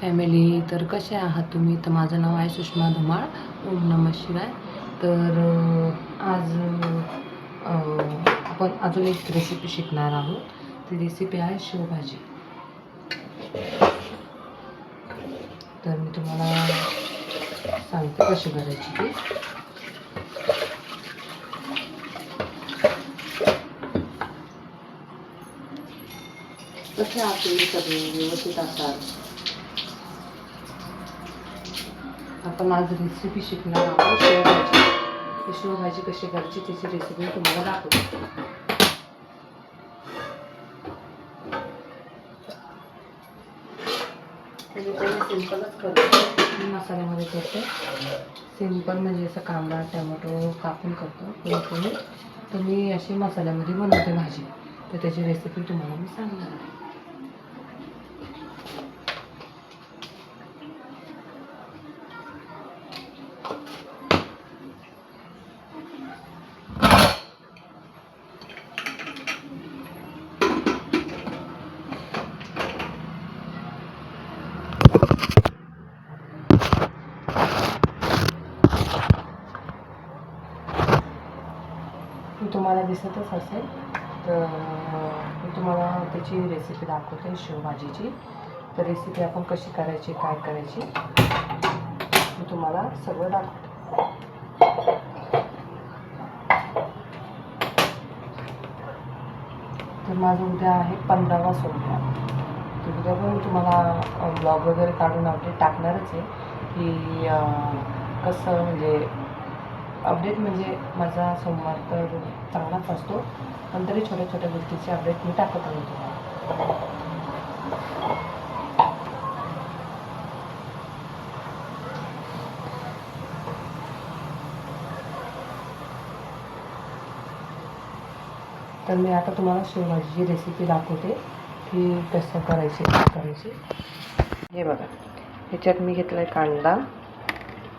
Family. तर कसे आहात तुम्ही? तर माझं नाव आहे सुषमा धुमाळ. ओम नमः शिवाय. तर आज आपण अजून एक रेसिपी शिकणार आहोत. ती रेसिपी आहे शेवभाजी. तर मी तुम्हाला सांगते कशी करायची ती. कसे आहात तुम्ही सगळे? व्यवस्थित असाल? आपण आज रेसिपी शिकणार आहोत शेवभाजी. ती शेवभाजी कशी करायची त्याची रेसिपी तुम्हाला दाखवते. म्हणजे पहिले सिंपलच करतो. मी मसाल्यामध्ये करते सिंपल, म्हणजे असं कांदा टोमॅटो कापून करतो. तर मी अशी मसाल्यामध्ये बनवते भाजी. तर त्याची रेसिपी तुम्हाला मी सांगणार आहे. तुम्हाला दिसतच असेल. तर मी तुम्हाला त्याची रेसिपी दाखवते शेवभाजीची. तर रेसिपी आपण कशी करायची, काय करायची, मी तुम्हाला सगळं दाखवते. तर माझं उद्या आहे 15वा सोमवार. तर उद्या पण तुम्हाला ब्लॉग वगैरे काढून अपडेट टाकणारच आहे की कसं, म्हणजे अपडेट म्हणजे माझा सोमवार तर चांगलाच असतो, पण तरी छोट्या छोट्या गोष्टीचे अपडेट मी टाकत आहे तुम्हाला. तर मी आता तुम्हाला शेवभाजीची रेसिपी दाखवते की कसं करायची, काय करायची. हे बघा, ह्याच्यात मी घेतला आहे कांदा,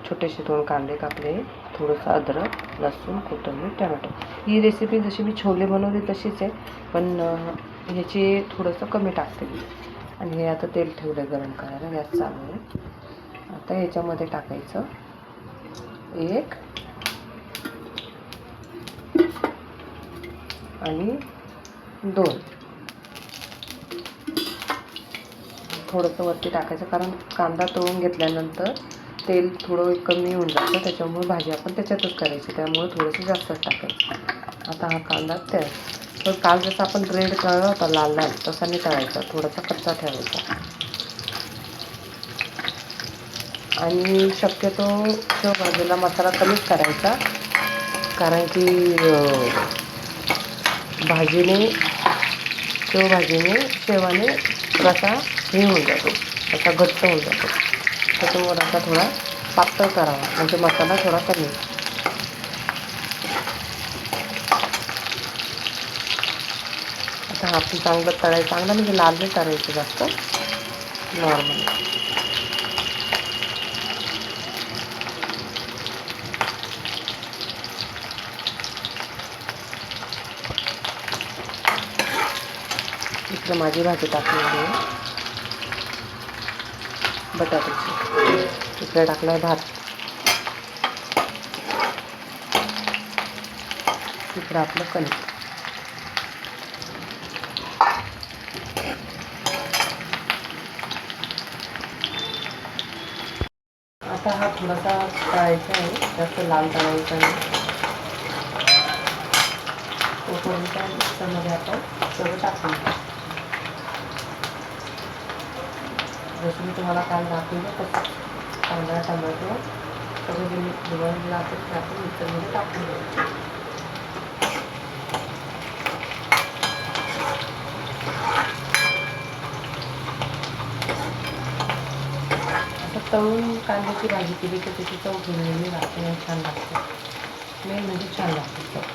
छोटेसे 2 कांदे कापले, थोडंसं अद्रक, लसूण, कोथिंबीर, टोमॅटो. ही रेसिपी जशी मी छोले बनवली तशीच आहे, पण ह्याची थोडंसं कमी टाकते मी. आणि हे आता तेल ठेवलं गरम करायला, गॅस चालू आहे. आता ह्याच्यामध्ये टाकायचं 1 आणि 2. थोडंसं वरती टाकायचं, कारण कांदा तळून घेतल्यानंतर तेल थोडं कमी होऊन जातं, त्याच्यामुळे भाजी आपण त्याच्यातच करायची, त्यामुळे थोडंसं जास्तच टाकायचं. आता हा कांदा तळ. तर काल जसं आपण रेड तळला होता लाल लाल, तसा नाही तळायचा, थोडासा कच्चा ठेवायचा. आणि शक्यतो शेवभाजीला मसाला कमीच करायचा, कारण की शेवाने रसा हे होऊन जातो, असा घट्ट होऊन जातो. त्याच्यामुळे रसा थोडा पातळ करावा, म्हणजे मसाला थोडा कमी. आता हा आपण चांगलं तळायचं, चांगलं म्हणजे लाल नाही तळायचं जास्त, नॉर्मल. इकडं माझी भाजी टाकलेली आहे बटाट्याची. इकडे टाकला आहे भात. इकडं आपलं कणिक. आता हा थोडासा तळायचा आहे, जास्त लाल तळायचा नाही. कोथिंबीरच्या मिक्सरमध्ये आपण सगळं टाकून घेऊ. जसं मी तुम्हाला काल दाखवलं तसं कांदा टोमॅटो सगळं जे निवडलेलं असेल ते आपण मिक्सरमध्ये टाकून घ्यायचं. आता तळून कांद्याची भाजी केली तर त्याची चव वेगळी लागते आणि छान लागते. मेन म्हणजे छान लागते चव.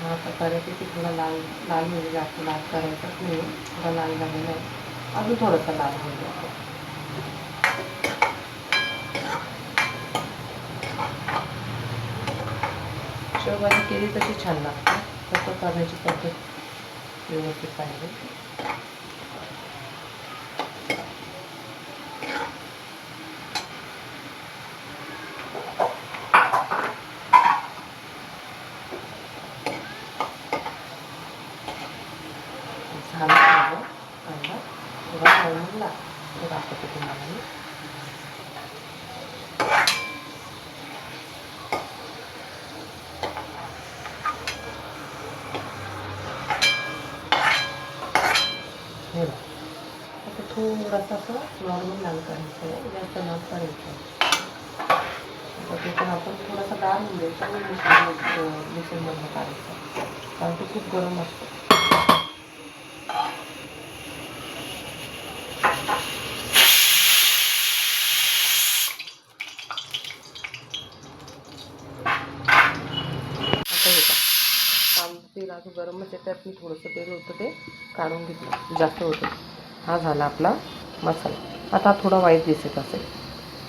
आता बऱ्यापैकी थोडा लाल लाल म्हणजे जास्त लाल करायचाच नाही, थोडा लाल झालेला आहे. अजून थोडंसं लाल होऊन द्यायचं. शेवभाजी केली तशी छान लागते. तसं करण्याची पद्धत व्यवस्थित पाहिजे. झालं पाहिजे कांदा थोडा हळूला ते दाखवते तुम्हाला मी. हे बघा आता थोडासा असं नॉर्मल लाल करायचं आहे, जास्त लाल करायचं. आता ते पण आपण थोडासा डाळ होऊन द्यायचा आणि मिक्सरमधनं काढायचं, कारण ते खूप गरम असतं. आता हे का तेल असं गरमच आहे, त्यात मी थोडंसं तेल होतं ते काढून घेतलं, जास्त होतं. हा झाला आपला मसाला. आता थोडा वाईट दिसत असेल,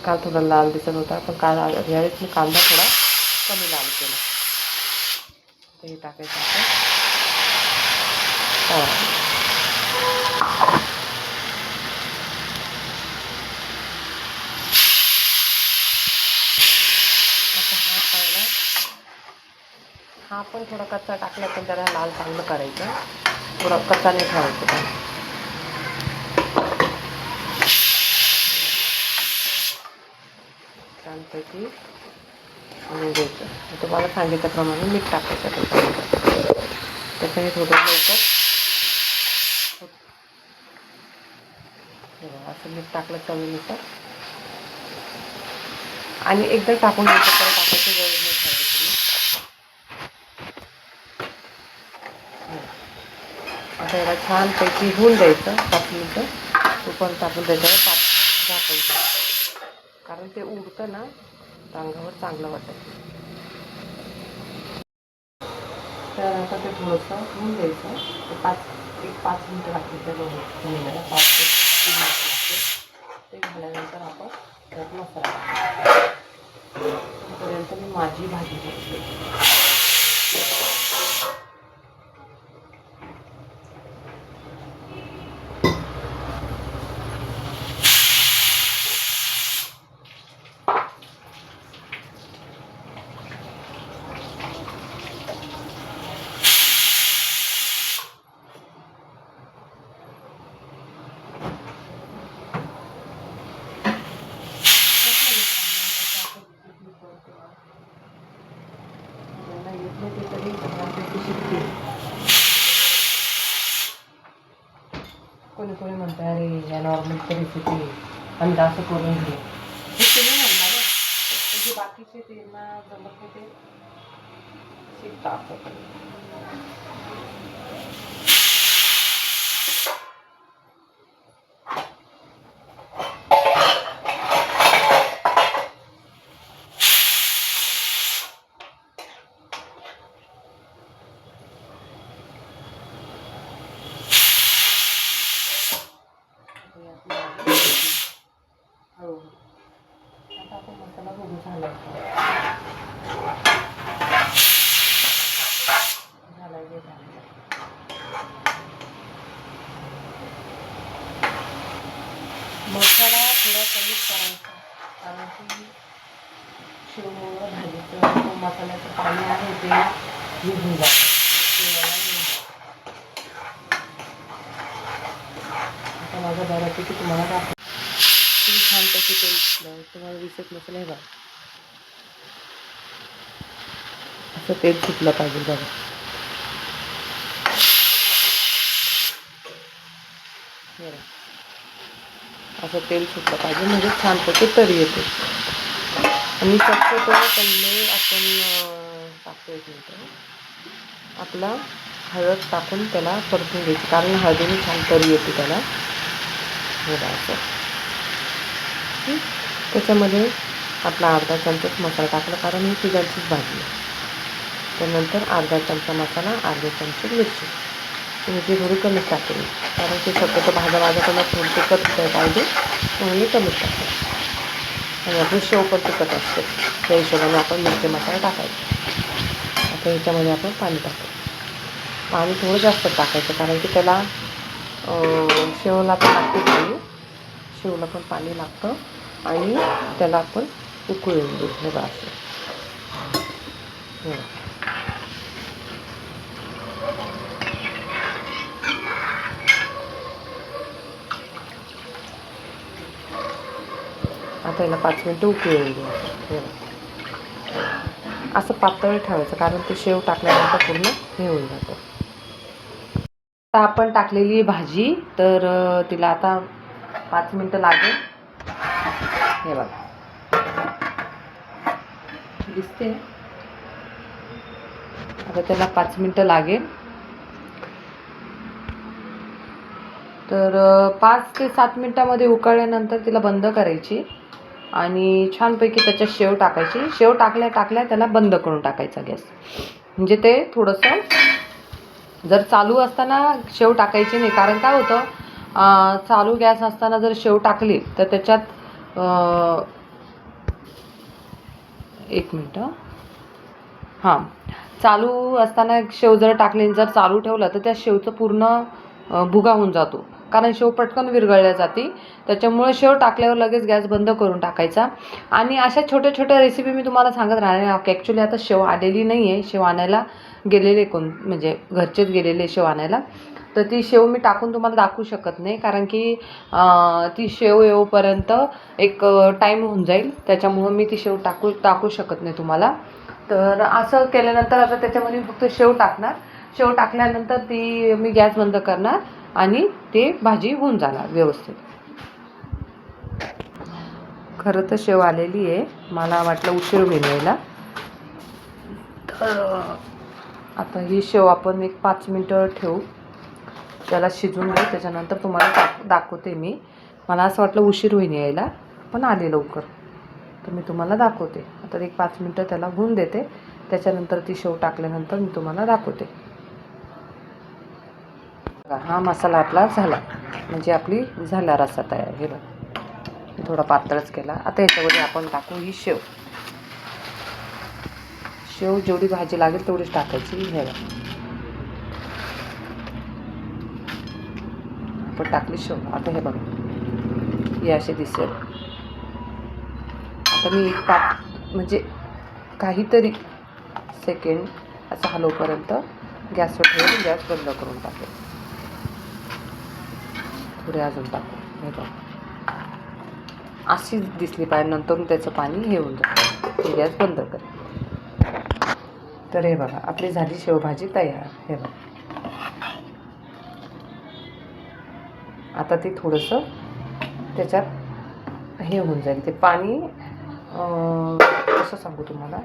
काल थोडा लाल दिसत होता, पण काल यावेळेस मी कांदा थोडा कमी लाल केला. ते टाकायचं आपण हा पण थोडा कच्चा टाकला, पण त्याला लाल चांगलं करायचं, थोडा कच्चा नाही ठेवायचं त्याला. छानपैकी आणि द्यायचं. तुम्हाला सांगितल्याप्रमाणे मीठ टाकायचं त्याच्याने थोडं लवकर असं मीठ टाकलं चवीनुसार. आणि एकदा टाकून द्यायचं, तर टाकायची गरज नाही ठेवायची. आता याला छानपैकी होऊन द्यायचं 5 मिनिटं. तो पण टाकून त्याच्यावर झाकायचं, कारण ते उडतं ना अंगावर चांगलं वाटत. तर आता ते थोडंसं होऊन द्यायचं. ते 5 मिनिटं लागतील त्या बनवायला, 5 ते 3 मिनिटं लागते. ते झाल्यानंतर आपण त्यात मसाला टाकायचा. तोपर्यंत मी माझी भाजी करते. कोणी कोणी म्हणतं अरे या नॉर्मलची रेसिपी अंदा असं करून घे, हे तुम्ही म्हणणार ना, म्हणजे बाकीचे त्यांना जमत नाही, ते शिकतात. आता आपण मसाला बघू झाला मसाला थोडा कमीच करायचा, कारण की शेवमुळं भाजीचं मसाल्याचं पाणी आहे ते निघून जातं, शेवाला निघून जातं. आता माझा बऱ्यापैकी तुम्हाला दाखव, तुम्ही छानपैकी तेल तुम्हाला दिसत नसेल, हे बघा असं तेल सुटलं पाहिजे बघा. असं तेल सुटलं पाहिजे, म्हणजे छानपैकी तरी येते. आणि शक्यतो पहिले आपण टाकतो, एक मिनिट, आपला हळद टाकून त्याला परतून घ्यायची, कारण हळदीने छान तरी येते त्याला. असं त्याच्यामध्ये आपला अर्धा चमचाच मसाला टाकला, कारण ही तिघांचीच भाजी आहे. त्यानंतर अर्धा चमचा मसाला, अर्धा चमचा मिरची, मिरची थोडी कमीच टाकेल, कारण की शक्यतो भाज्याकडनं थोडी तिखट पाहिजे म्हणून मी कमीच टाकते. आणि आपली शेव पण तिखट असते, त्या हिशोबाने आपण मिरची मसाला टाकायचा. आता ह्याच्यामध्ये आपण पाणी टाकतो. पाणी थोडं जास्त टाकायचं, कारण की त्याला शेवला पण लागते पाणी, शेवला पण पाणी लागतं आणि त्याला आपण उकळून देऊ. हे बघा असं. आता याला 5 मिनटं उकळून देऊ. हे असं पातळ ठेवायचं, कारण ते शेव टाकल्यानंतर पूर्ण हे होऊन जातं. आता आपण टाकलेली भाजी, तर तिला आता 5 मिनटं लागेल. हे बघा दिसते. आता त्याला 5 मिनटं लागेल. तर 5 ते 7 मिनटामध्ये उकळल्यानंतर तिला बंद करायची आणि छानपैकी त्याच्यात शेव टाकायची. शेव टाकल्या त्याला बंद करून टाकायचा गॅस. म्हणजे ते थोडंसं, जर चालू असताना शेव टाकायची नाही, कारण काय होतं, चालू गॅस असताना जर शेव टाकली तर त्याच्यात 1 मिनटं, हां, चालू असताना शेव जर टाकली, जर चालू ठेवलं तर त्या शेवचं पूर्ण भुगा होऊन जातो, कारण शेव पटकन विरघळल्या जाते. त्याच्यामुळे शेव टाकल्यावर लगेच गॅस बंद करून टाकायचा. आणि अशा छोट्या छोट्या रेसिपी मी तुम्हाला सांगत राहणार. ॲक्च्युली आता शेव आलेली नाही आहे, शेव आणायला गेलेले म्हणजे घरचेच गेलेले शेव आणायला, तर ती शेव मी टाकून तुम्हाला दाखवू शकत नाही, कारण की ती शेव येऊपर्यंत एक टाईम होऊन जाईल. त्याच्यामुळं मी ती शेव टाकू शकत नाही तुम्हाला. तर असं केल्यानंतर आता त्याच्यामध्ये फक्त शेव टाकणार. शेव टाकल्यानंतर ती मी गॅस बंद करणार आणि ते भाजी होऊन जाणार व्यवस्थित. खरं तर शेव आलेली आहे, मला वाटलं उशीर होईल यायला. तर आता ही शेव आपण एक 5 मिनटं ठेवू, त्याला शिजून घेऊ. त्याच्यानंतर तुम्हाला दाखवते मी. मला असं वाटलं उशीर होईल यायला, पण आले लवकर, तर मी तुम्हाला दाखवते. आता एक 5 मिनटं त्याला होऊन देते. त्याच्यानंतर ती शेव टाकल्यानंतर मी तुम्हाला दाखवते. हा मसाला आपला झाला, म्हणजे आपली झाला रस्सा तयार. हे बघा थोडा पातळच केला. आता याच्यामध्ये आपण टाकू ही शेव. शेव जेवढी भाजी लागेल तेवढीच टाकायची. हे बघा आपण टाकली शेव. आता हे बघा हे असे दिसेल. आता मी म्हणजे काहीतरी सेकंड असं हलवपर्यंत गॅसवर ठेवून गॅस बंद करून टाकेल. थोडे अजून टाकू. हे बघा अशी दिसली पाहिजे, नंतर त्याचं पाणी हे होऊन जातं. गॅस बंद करेल. तर हे बघा आपली झाली शेवभाजी तयार. हे बघा आता ते थोडंसं त्याच्यात हे होऊन जाईल. ते पाणी कसं सांगू तुम्हाला,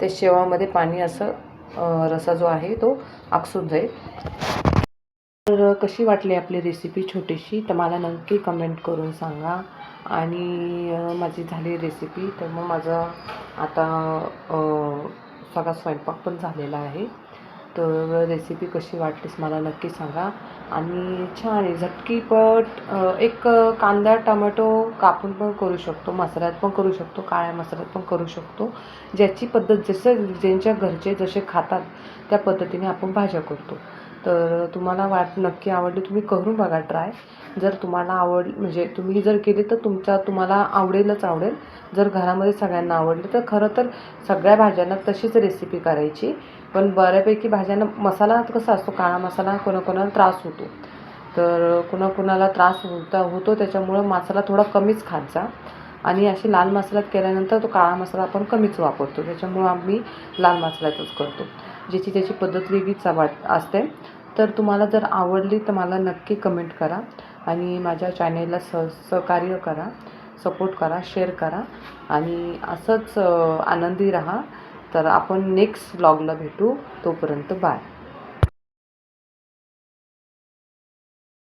ते शेवामध्ये पाणी असं रसा जो आहे तो आकसून जाईल. तर कशी वाटली आपली रेसिपी छोटीशी, तर मला नक्की कमेंट करून सांगा. आणि माझी झाली रेसिपी, तर मग माझं आता सगळा स्वयंपाक पण झालेला आहे. तर रेसिपी कशी वाटलीस मला नक्की सांगा. आणि छान आहे, झटकीपट. एक कांदा टोमॅटो कापून पण करू शकतो, मसाल्यात पण करू शकतो, काळ्या मसाल्यात पण करू शकतो. ज्याची पद्धत, जसं ज्यांच्या घरचे जसे खातात त्या पद्धतीने आपण भाज्या करतो. तर तुम्हाला नक्की आवडली, तुम्ही करून बघा ट्राय. जर तुम्हाला म्हणजे तुम्ही जर केली तर तुम्हाला आवडेलच आवडेल. जर घरामध्ये सगळ्यांना आवडली तर खरं तर सगळ्या भाज्यांना तशीच रेसिपी करायची. पण बऱ्यापैकी भाज्यांना मसाला कसा असतो, काळा मसाला कोणाकोणाला त्रास होतो, तर कुणाकुणाला त्रास होतो. त्याच्यामुळं मसाला थोडा कमीच खात जा. आणि अशी लाल मसाल्यात केल्यानंतर तो काळा मसाला आपण कमीच वापरतो. त्याच्यामुळं आम्ही लाल मसाल्यातच करतो. ज्याची त्याची पद्धत वेगळीच असते. तर तुम्हाला जर आवडली तर मला नक्की कमेंट करा आणि माझ्या चॅनेलला सहकार्य करा, सपोर्ट करा, शेअर करा आणि असंच आनंदी राहा. तर आपण नेक्स्ट व्लॉगला भेटू. तोपर्यंत बाय.